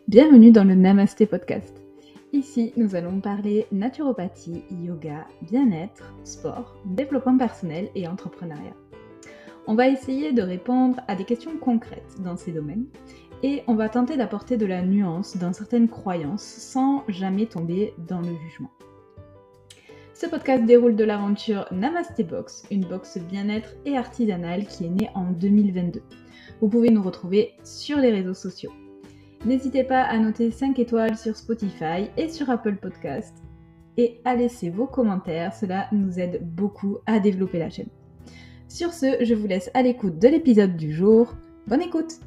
Bienvenue dans le Namasté Podcast. Ici, nous allons parler naturopathie, yoga, bien-être, sport, développement personnel et entrepreneuriat. On va essayer de répondre à des questions concrètes dans ces domaines et on va tenter d'apporter de la nuance dans certaines croyances sans jamais tomber dans le jugement. Ce podcast déroule de l'aventure Namasté Box, une box bien-être et artisanale qui est née en 2022. Vous pouvez nous retrouver sur les réseaux sociaux. N'hésitez pas à noter 5 étoiles sur Spotify et sur Apple Podcast et à laisser vos commentaires, cela nous aide beaucoup à développer la chaîne. Sur ce, je vous laisse à l'écoute de l'épisode du jour. Bonne écoute!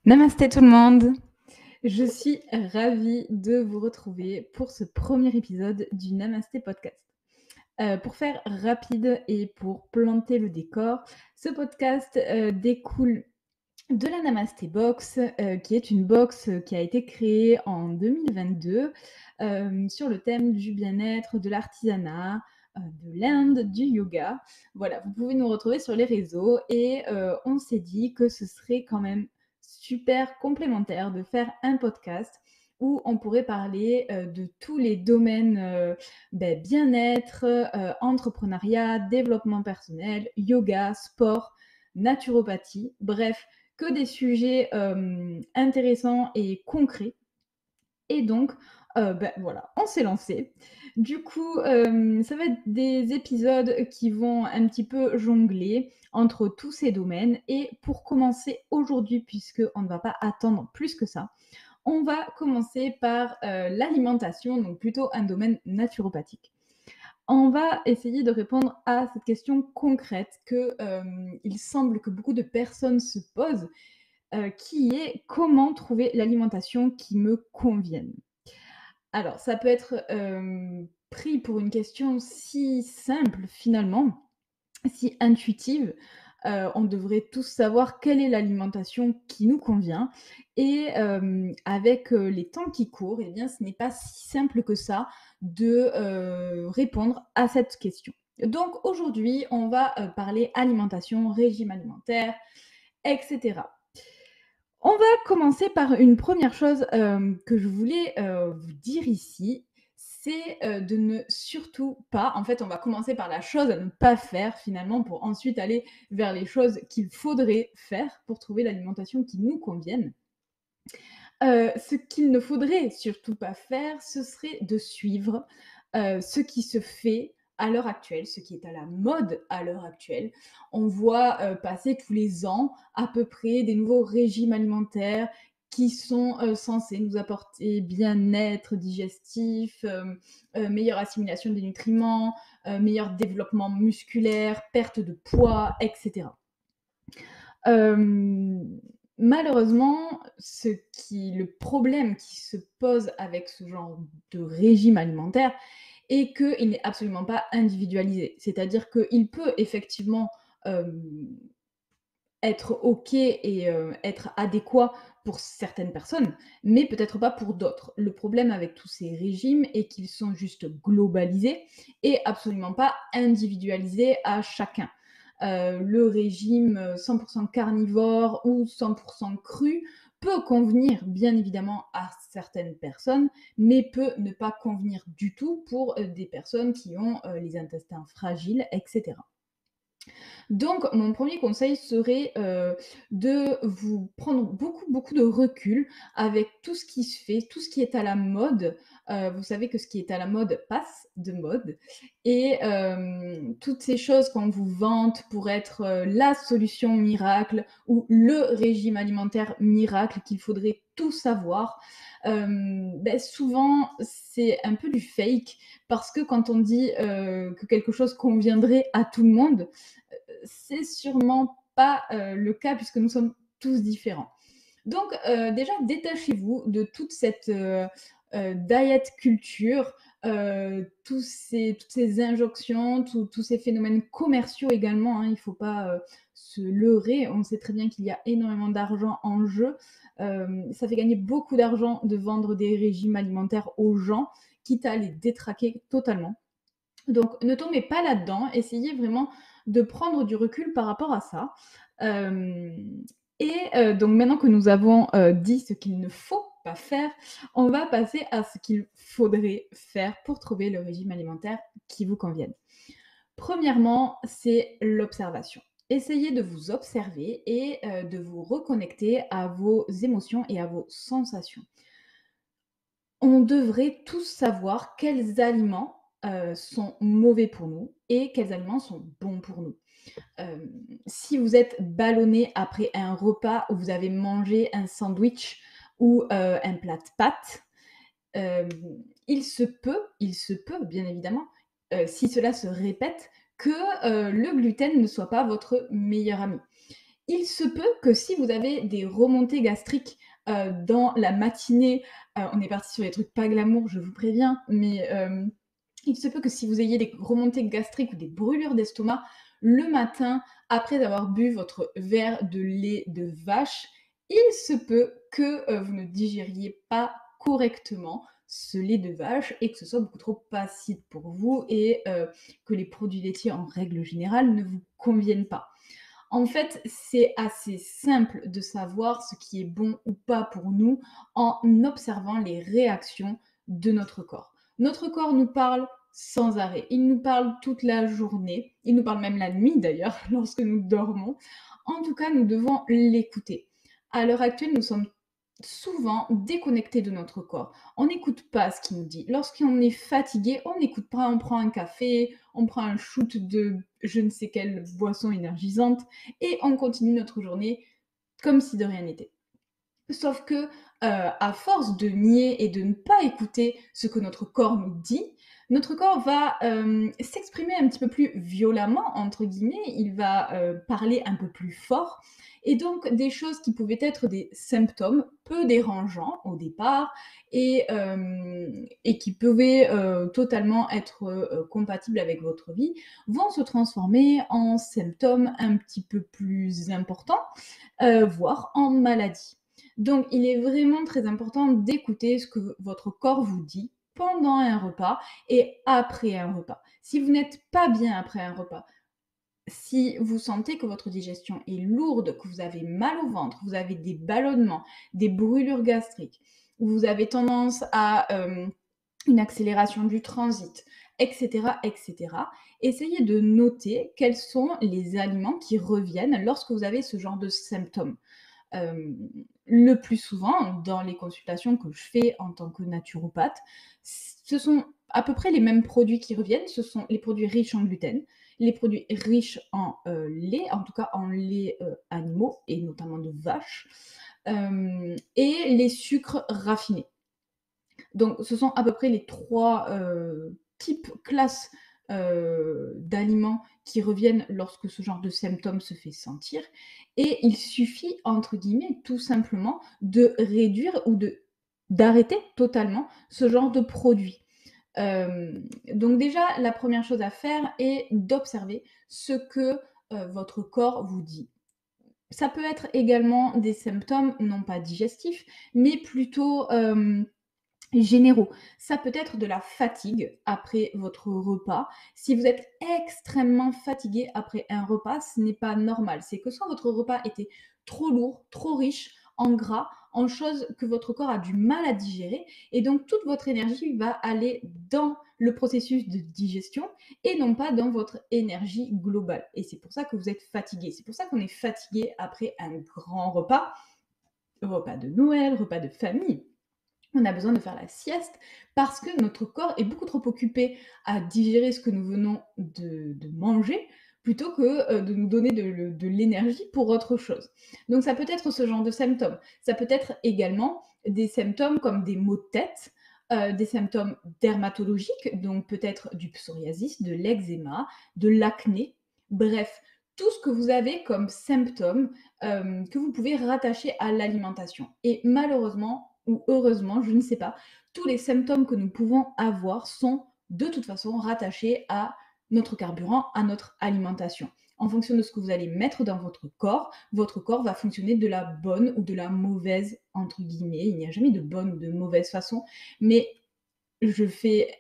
Namasté tout le monde! Je suis ravie de vous retrouver pour ce premier épisode du Namasté Podcast. Pour faire rapide et pour planter le décor, ce podcast découle de la Namasté Box, qui est une box qui a été créée en 2022 sur le thème du bien-être, de l'artisanat, de l'Inde, du yoga. Voilà, vous pouvez nous retrouver sur les réseaux et on s'est dit que ce serait quand même super complémentaire de faire un podcast où on pourrait parler de tous les domaines bien-être, entrepreneuriat, développement personnel, yoga, sport, naturopathie, bref, que des sujets intéressants et concrets. Et donc, voilà, on s'est lancé. Du coup, ça va être des épisodes qui vont un petit peu jongler entre tous ces domaines. Et pour commencer aujourd'hui, puisqu'on ne va pas attendre plus que ça, on va commencer par l'alimentation, donc plutôt un domaine naturopathique. On va essayer de répondre à cette question concrète il semble que beaucoup de personnes se posent, qui est: comment trouver l'alimentation qui me convienne? Alors, ça peut être pris pour une question si simple finalement, si intuitive. On devrait tous savoir quelle est l'alimentation qui nous convient et avec les temps qui courent, eh bien, ce n'est pas si simple que ça de répondre à cette question. Donc aujourd'hui, on va parler alimentation, régime alimentaire, etc. On va commencer par une première chose que je voulais vous dire ici, c'est de ne surtout pas, en fait, on va commencer par la chose à ne pas faire finalement pour ensuite aller vers les choses qu'il faudrait faire pour trouver l'alimentation qui nous convienne. Ce qu'il ne faudrait surtout pas faire, ce serait de suivre ce qui se fait à l'heure actuelle, ce qui est à la mode à l'heure actuelle. On voit passer tous les ans à peu près des nouveaux régimes alimentaires qui sont censés nous apporter bien-être digestif, meilleure assimilation des nutriments, meilleur développement musculaire, perte de poids, etc. Malheureusement, le problème qui se pose avec ce genre de régime alimentaire est qu'il n'est absolument pas individualisé. C'est-à-dire qu'il peut effectivement être OK et être adéquat pour certaines personnes, mais peut-être pas pour d'autres. Le problème avec tous ces régimes est qu'ils sont juste globalisés et absolument pas individualisés à chacun. Le régime 100% carnivore ou 100% cru peut convenir bien évidemment à certaines personnes, mais peut ne pas convenir du tout pour des personnes qui ont les intestins fragiles, etc. Donc, mon premier conseil serait de vous prendre beaucoup de recul avec tout ce qui se fait, tout ce qui est à la mode. Vous savez que ce qui est à la mode passe de mode et toutes ces choses qu'on vous vante pour être la solution miracle ou le régime alimentaire miracle qu'il faudrait tout savoir, souvent c'est un peu du fake parce que quand on dit que quelque chose conviendrait à tout le monde, c'est sûrement pas le cas puisque nous sommes tous différents. Donc déjà, détachez-vous de toute cette diet culture, toutes ces injonctions, tous ces phénomènes commerciaux également, hein, il ne faut pas se leurrer. On sait très bien qu'il y a énormément d'argent en jeu. Ça fait gagner beaucoup d'argent de vendre des régimes alimentaires aux gens, quitte à les détraquer totalement. Donc ne tombez pas là-dedans, essayez vraiment de prendre du recul par rapport à ça. Hem donc maintenant que nous avons, dit ce qu'il ne faut pas faire, on va passer à ce qu'il faudrait faire pour trouver le régime alimentaire qui vous convienne. Premièrement, c'est l'observation. Essayez de vous observer et de vous reconnecter à vos émotions et à vos sensations. On devrait tous savoir quels aliments, sont mauvais pour nous et quels aliments sont bons pour nous. Hem, Si vous êtes ballonné après un repas où vous avez mangé un sandwich ou un plat de pâtes, hem, il se peut bien évidemment, si cela se répète, que, le gluten ne soit pas votre meilleur ami. Il se peut que si vous avez des remontées gastriques, dans la matinée, on est parti sur des trucs pas glamour, je vous préviens, mais il se peut que si vous ayez des remontées gastriques ou des brûlures d'estomac le matin, après avoir bu votre verre de lait de vache, il se peut que, vous ne digériez pas correctement ce lait de vache et que ce soit beaucoup trop acide pour vous et que les produits laitiers en règle générale ne vous conviennent pas. En fait, c'est assez simple de savoir ce qui est bon ou pas pour nous en observant les réactions de notre corps. Notre corps nous parle sans arrêt. Il nous parle toute la journée. Il nous parle même la nuit d'ailleurs, lorsque nous dormons. En tout cas, nous devons l'écouter. À l'heure actuelle, nous sommes souvent déconnectés de notre corps. On n'écoute pas ce qu'il nous dit. Lorsqu'on est fatigué, on n'écoute pas, on prend un café, on prend un shoot de je ne sais quelle boisson énergisante et on continue notre journée comme si de rien n'était. Sauf que, à force de nier et de ne pas écouter ce que notre corps nous dit, notre corps va, s'exprimer un petit peu plus «violemment» entre guillemets, il va, parler un peu plus fort et donc des choses qui pouvaient être des symptômes peu dérangeants au départ et qui pouvaient, totalement être, compatibles avec votre vie, vont se transformer en symptômes un petit peu plus importants, voire en maladie. Donc, il est vraiment très important d'écouter ce que votre corps vous dit pendant un repas et après un repas. Si vous n'êtes pas bien après un repas, si vous sentez que votre digestion est lourde, que vous avez mal au ventre, vous avez des ballonnements, des brûlures gastriques, ou vous avez tendance à une accélération du transit, etc., etc., essayez de noter quels sont les aliments qui reviennent lorsque vous avez ce genre de symptômes. Hem, le plus souvent, dans les consultations que je fais en tant que naturopathe, ce sont à peu près les mêmes produits qui reviennent. Ce sont les produits riches en gluten, les produits riches en, lait, en tout cas en lait, animaux et notamment de vache, et les sucres raffinés. Donc ce sont à peu près les 3 types, classes, d'aliments qui reviennent lorsque ce genre de symptômes se fait sentir et il suffit, entre guillemets, tout simplement de réduire ou d'arrêter totalement ce genre de produits. Donc déjà, la première chose à faire est d'observer ce que, votre corps vous dit. Ça peut être également des symptômes non pas digestifs, mais plutôt, généraux. Ça peut être de la fatigue après votre repas. Si vous êtes extrêmement fatigué après un repas, ce n'est pas normal. C'est que soit votre repas était trop lourd, trop riche en gras, en choses que votre corps a du mal à digérer et donc toute votre énergie va aller dans le processus de digestion et non pas dans votre énergie globale et c'est pour ça que vous êtes fatigué. C'est pour ça qu'on est fatigué après un grand repas de Noël, repas de famille. On a besoin de faire la sieste parce que notre corps est beaucoup trop occupé à digérer ce que nous venons de manger plutôt que, de nous donner de l'énergie pour autre chose. Donc ça peut être ce genre de symptômes. Ça peut être également des symptômes comme des maux de tête, des symptômes dermatologiques, donc peut-être du psoriasis, de l'eczéma, de l'acné, bref, tout ce que vous avez comme symptômes, que vous pouvez rattacher à l'alimentation et malheureusement ou heureusement, je ne sais pas, tous les symptômes que nous pouvons avoir sont de toute façon rattachés à notre carburant, à notre alimentation. En fonction de ce que vous allez mettre dans votre corps va fonctionner de la bonne ou de la mauvaise, entre guillemets. Il n'y a jamais de bonne ou de mauvaise façon, mais je fais,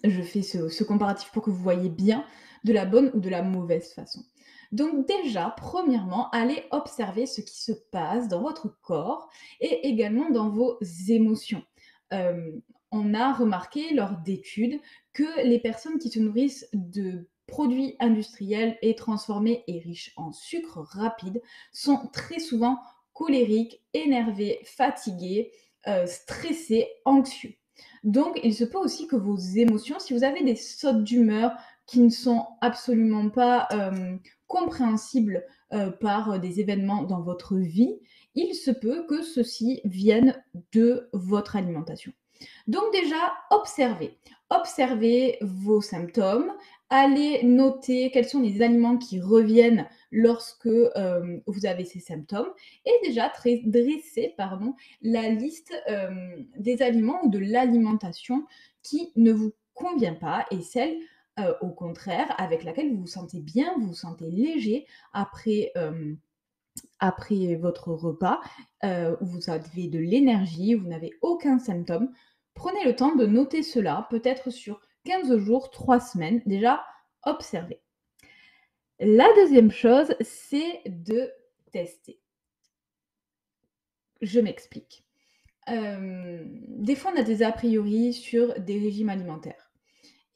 je fais ce comparatif pour que vous voyez bien de la bonne ou de la mauvaise façon. Donc déjà, premièrement, allez observer ce qui se passe dans votre corps et également dans vos émotions. Hem, on a remarqué lors d'études que les personnes qui se nourrissent de produits industriels et transformés et riches en sucre rapide sont très souvent colériques, énervés, fatigués, stressés, anxieux. Donc il se peut aussi que vos émotions, si vous avez des sautes d'humeur qui ne sont absolument pas, compréhensibles, par, des événements dans votre vie, il se peut que ceux-ci viennent de votre alimentation. Donc déjà, observez. Observez vos symptômes, allez noter quels sont les aliments qui reviennent lorsque, vous avez ces symptômes et déjà dressez pardon, la liste, des aliments ou de l'alimentation qui ne vous convient pas et celle, au contraire, avec laquelle vous vous sentez bien, vous vous sentez léger après, après votre repas, où vous avez de l'énergie, vous n'avez aucun symptôme. Prenez le temps de noter cela, peut-être sur 15 jours, 3 semaines, déjà observez. La deuxième chose, c'est de tester. Je m'explique. Des fois, on a des a priori sur des régimes alimentaires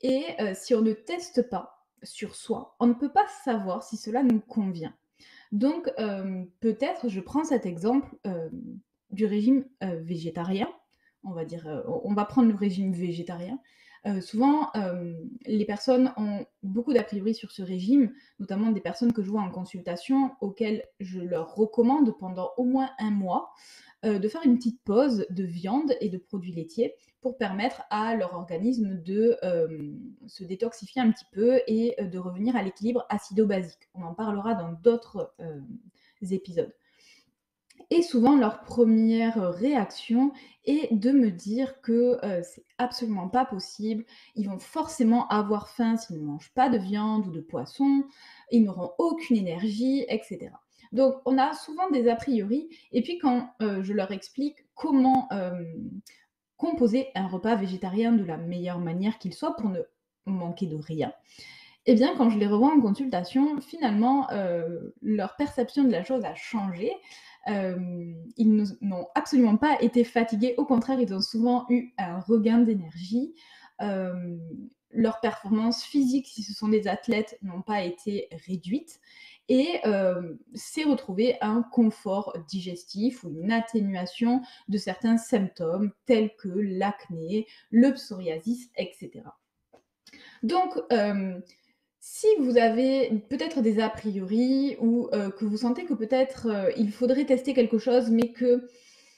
et si on ne teste pas sur soi, on ne peut pas savoir si cela nous convient. Donc, peut-être, je prends cet exemple, du régime, végétarien. On va dire, on va prendre le régime végétarien. Souvent, les personnes ont beaucoup d'a priori sur ce régime, notamment des personnes que je vois en consultation, auxquelles je leur recommande pendant au moins 1 mois, de faire une petite pause de viande et de produits laitiers pour permettre à leur organisme de, se détoxifier un petit peu et de revenir à l'équilibre acido-basique. On en parlera dans d'autres, épisodes. Et souvent leur première réaction est de me dire que, c'est absolument pas possible. Ils vont forcément avoir faim s'ils ne mangent pas de viande ou de poisson, ils n'auront aucune énergie et cetera. Donc on a souvent des a priori et puis quand, je leur explique comment, composer un repas végétarien de la meilleure manière qu'il soit pour ne manquer de rien, eh bien, quand je les revois en consultation, finalement, leur perception de la chose a changé. Ils n'ont absolument pas été fatigués, au contraire, ils ont souvent eu un regain d'énergie. Hem, Leurs performances physiques, si ce sont des athlètes, n'ont pas été réduites et s'est retrouvé un confort digestif ou une atténuation de certains symptômes tels que l'acné, le psoriasis et cetera. Donc, si vous avez peut-être des a priori ou, que vous sentez que peut-être, il faudrait tester quelque chose, mais que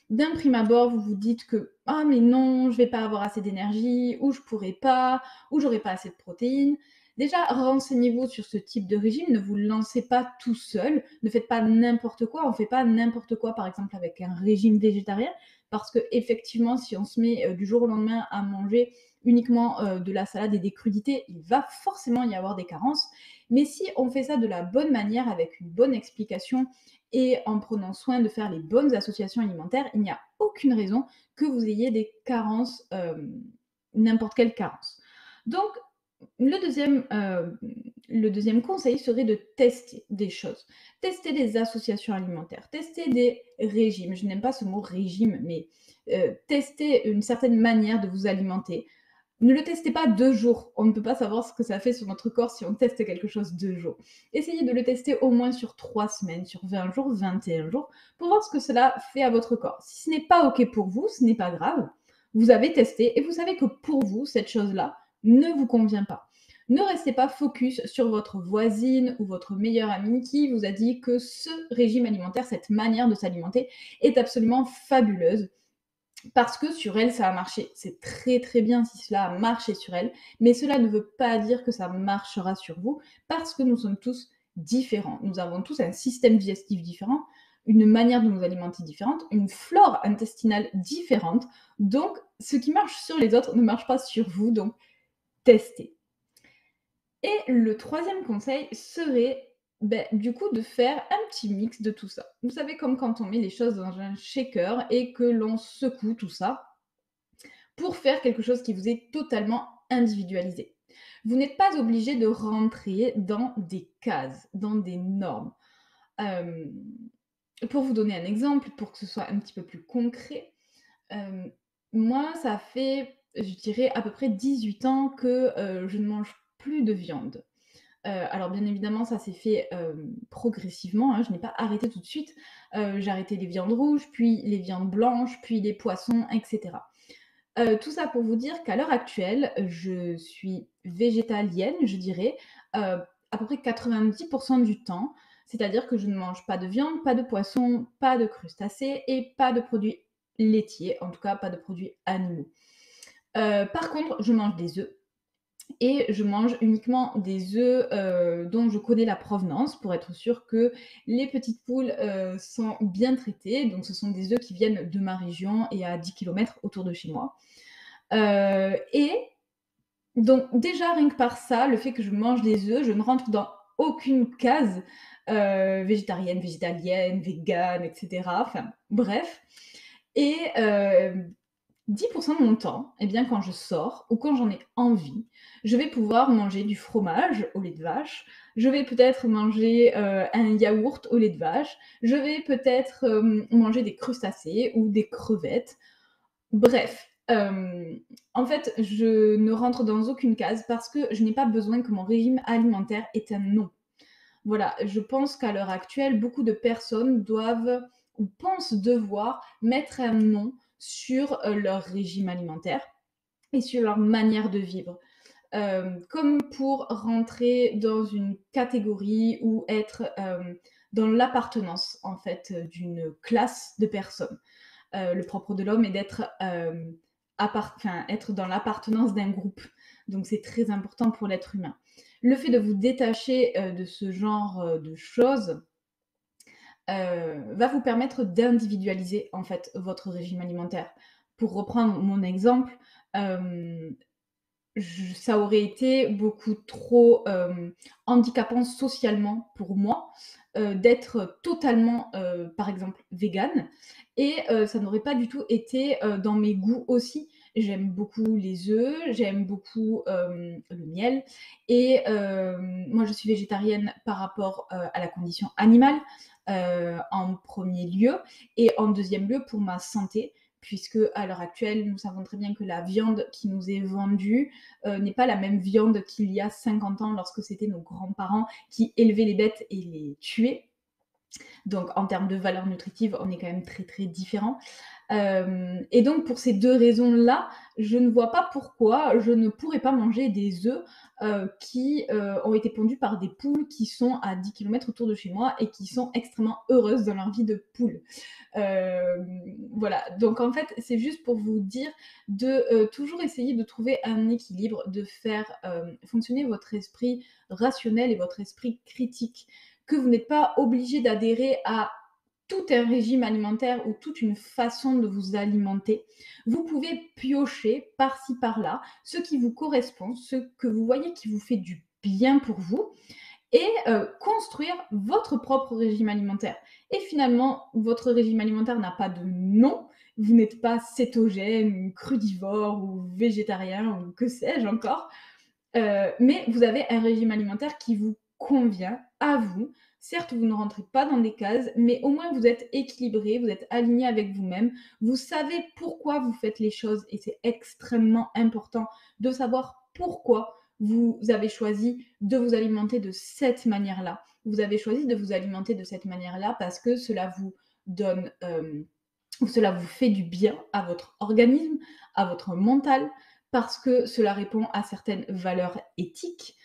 d'un prime abord, vous vous dites que: «Ah mais non, je vais pas avoir assez d'énergie» ou «Je pourrais pas» ou «J'aurai pas assez de protéines». Déjà, renseignez-vous sur ce type de régime, ne vous lancez pas tout seul, ne faites pas n'importe quoi. On fait pas n'importe quoi, par exemple, avec un régime végétarien parce qu'effectivement, si on se met, du jour au lendemain à manger uniquement, de la salade et des crudités, il va forcément y avoir des carences. Mais si on fait ça de la bonne manière, avec une bonne explication et en prenant soin de faire les bonnes associations alimentaires, il n'y a aucune raison que vous ayez des carences, n'importe quelle carence. Donc le 2e conseil serait de tester des choses. Tester des associations alimentaires, tester des régimes. Je n'aime pas ce mot régime, mais tester une certaine manière de vous alimenter. Ne le testez pas 2 jours. On ne peut pas savoir ce que ça fait sur notre corps si on teste quelque chose 2 jours. Essayez de le tester au moins sur 3 semaines, sur 20 jours, 21 jours, pour voir ce que cela fait à votre corps. Si ce n'est pas OK pour vous, ce n'est pas grave. Vous avez testé et vous savez que pour vous, cette chose-là ne vous convient pas. Ne restez pas focus sur votre voisine ou votre meilleure amie qui vous a dit que ce régime alimentaire, cette manière de s'alimenter est absolument fabuleuse parce que sur elle, ça a marché. C'est très, très bien si cela a marché sur elle, mais cela ne veut pas dire que ça marchera sur vous, parce que nous sommes tous différents. Nous avons tous un système digestif différent, une manière de nous alimenter différente, une flore intestinale différente. Donc, ce qui marche sur les autres ne marche pas sur vous, donc testez. Et le 3e conseil serait, du coup, de faire un petit mix de tout ça. Vous savez, comme quand on met les choses dans un shaker et que l'on secoue tout ça pour faire quelque chose qui vous est totalement individualisé. Vous n'êtes pas obligé de rentrer dans des cases, dans des normes. Hem, pour vous donner un exemple, pour que ce soit un petit peu plus concret, hem, moi, ça fait, je dirais, à peu près 18 ans que, je ne mange plus de viande. Alors bien évidemment, ça s'est fait, progressivement, hein, je n'ai pas arrêté tout de suite. J'ai arrêté les viandes rouges, puis les viandes blanches, puis les poissons et cetera. Tout ça pour vous dire qu'à l'heure actuelle, je suis végétalienne, je dirais, à peu près 90 du temps. C'est-à-dire que je ne mange pas de viande, pas de poisson, pas de crustacés et pas de produits laitiers, en tout cas pas de produits animaux. Par contre, je mange des œufs et je mange uniquement des œufs, dont je connais la provenance pour être sûre que les petites poules, sont bien traitées. Donc ce sont des œufs qui viennent de ma région et à 10 kilomètres autour de chez moi. Et donc déjà rien que par ça, le fait que je mange des œufs, je ne rentre dans aucune case, végétarienne, végétalienne, végane et cetera, enfin bref. Et 10 de mon temps, eh bien, quand je sors ou quand j'en ai envie, je vais pouvoir manger du fromage au lait de vache, je vais peut-être manger, un yaourt au lait de vache, je vais peut-être, manger des crustacés ou des crevettes. Bref, en fait, je ne rentre dans aucune case parce que je n'ai pas besoin que mon régime alimentaire ait un nom. Voilà, je pense qu'à l'heure actuelle, beaucoup de personnes doivent ou pensent devoir mettre un nom sur, leur régime alimentaire et sur leur manière de vivre. Comme pour rentrer dans une catégorie ou être, dans l'appartenance en fait, d'une classe de personnes. Le propre de l'homme est d'être, enfin, être dans l'appartenance d'un groupe. Donc c'est très important pour l'être humain. Le fait de vous détacher, de ce genre, de choses, va vous permettre d'individualiser, en fait, votre régime alimentaire. Pour reprendre mon exemple, hem, ça aurait été beaucoup trop, handicapant socialement pour moi, d'être totalement, par exemple, végane et ça n'aurait pas du tout été, dans mes goûts aussi. J'aime beaucoup les œufs, j'aime beaucoup, le miel et moi je suis végétarienne par rapport, à la condition animale, en premier lieu et en deuxième lieu pour ma santé puisque à l'heure actuelle, nous savons très bien que la viande qui nous est vendue, n'est pas la même viande qu'il y a 50 ans lorsque c'était nos grands-parents qui élevaient les bêtes et les tuaient. Donc en termes de valeur nutritive, on est quand même très, très différents. Et donc pour ces 2 raisons-là, je ne vois pas pourquoi je ne pourrais pas manger des œufs, qui, ont été pondus par des poules qui sont à 10 kilomètres autour de chez moi et qui sont extrêmement heureuses dans leur vie de poule. Voilà, donc en fait, c'est juste pour vous dire de, toujours essayer de trouver un équilibre, de faire, fonctionner votre esprit rationnel et votre esprit critique. Que vous n'êtes pas obligé d'adhérer à tout un régime alimentaire ou toute une façon de vous alimenter. Vous pouvez piocher par-ci par-là ce qui vous correspond, ce que vous voyez qui vous fait du bien pour vous et construire votre propre régime alimentaire. Et finalement, votre régime alimentaire n'a pas de nom. Vous n'êtes pas cétogène, ou crudivore ou végétarien ou que sais-je encore. Mais vous avez un régime alimentaire qui vous convient à vous. Certes, vous ne rentrez pas dans des cases, mais au moins vous êtes équilibré, vous êtes aligné avec vous-même. Vous savez pourquoi vous faites les choses et c'est extrêmement important de savoir pourquoi vous avez choisi de vous alimenter de cette manière-là. Vous avez choisi de vous alimenter de cette manière-là parce que cela vous donne, cela vous fait du bien à votre organisme, à votre mental, parce que cela répond à certaines valeurs éthiques,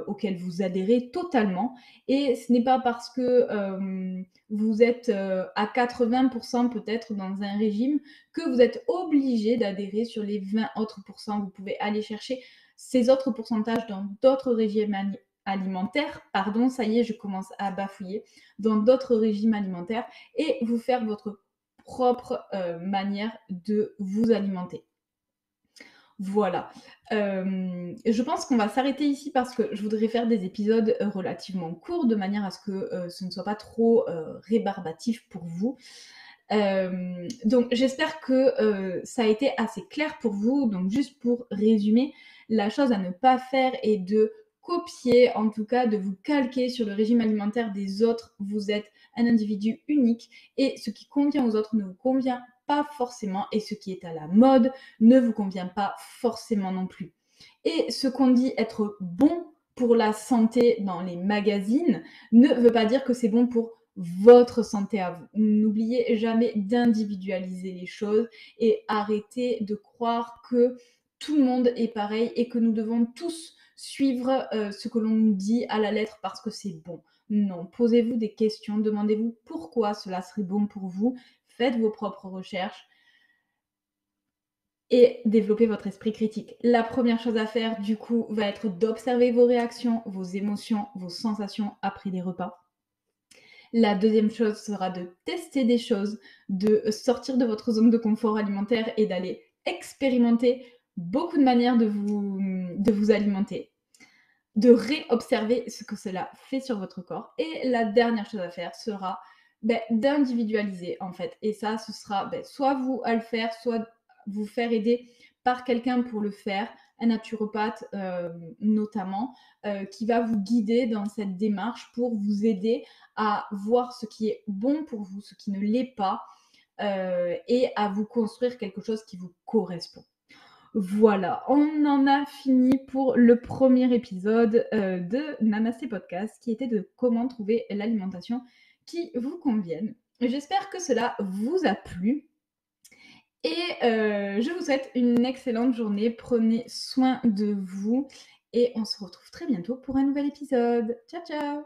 auxquelles vous adhérez totalement et ce n'est pas parce que, vous êtes, à 80 peut-être dans un régime que vous êtes obligé d'adhérer sur les 20 autres pourcents. Vous pouvez aller chercher ces autres pourcentages dans d'autres régimes alimentaires, pardon, ça y est, je commence à bafouiller, dans d'autres régimes alimentaires et vous faire votre propre, manière de vous alimenter. Voilà. Je pense qu'on va s'arrêter ici parce que je voudrais faire des épisodes, relativement courts de manière à ce que, ce ne soit pas trop, rébarbatif pour vous. Donc j'espère que ça a été assez clair pour vous. Donc juste pour résumer, la chose à ne pas faire est de copier, en tout cas de vous calquer sur le régime alimentaire des autres. Vous êtes un individu unique et ce qui convient aux autres ne vous convient pas forcément et ce qui est à la mode ne vous convient pas forcément non plus. Et ce qu'on dit être bon pour la santé dans les magazines ne veut pas dire que c'est bon pour votre santé à vous. N'oubliez jamais d'individualiser les choses et arrêtez de croire que tout le monde est pareil et que nous devons tous suivre ce que l'on nous dit à la lettre parce que c'est bon. Non, posez-vous des questions, demandez-vous pourquoi cela serait bon pour vous, faites vos propres recherches et développez votre esprit critique. La première chose à faire, du coup, va être d'observer vos réactions, vos émotions, vos sensations après les repas. La deuxième chose sera de tester des choses, de sortir de votre zone de confort alimentaire et d'aller expérimenter beaucoup de manières de vous alimenter, de réobserver ce que cela fait sur votre corps. Et la dernière chose à faire sera d'individualiser en fait. Et ça, ce sera soit vous à le faire, soit vous faire aider par quelqu'un pour le faire, un naturopathe notamment, qui va vous guider dans cette démarche pour vous aider à voir ce qui est bon pour vous, ce qui ne l'est pas, et à vous construire quelque chose qui vous correspond. Voilà, on en a fini pour le premier épisode de Namasté Podcast, qui était de comment trouver l'alimentation qui vous convienne. J'espère que cela vous a plu. Et je vous souhaite une excellente journée. Prenez soin de vous. Et on se retrouve très bientôt pour un nouvel épisode. Ciao, ciao!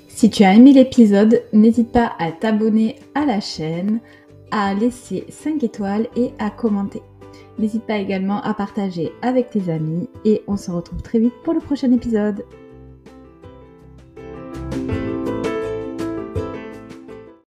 Si tu as aimé l'épisode, n'hésite pas à t'abonner à la chaîne, à laisser 5 étoiles et à commenter. N'hésite pas également à partager avec tes amis et on se retrouve très vite pour le prochain épisode.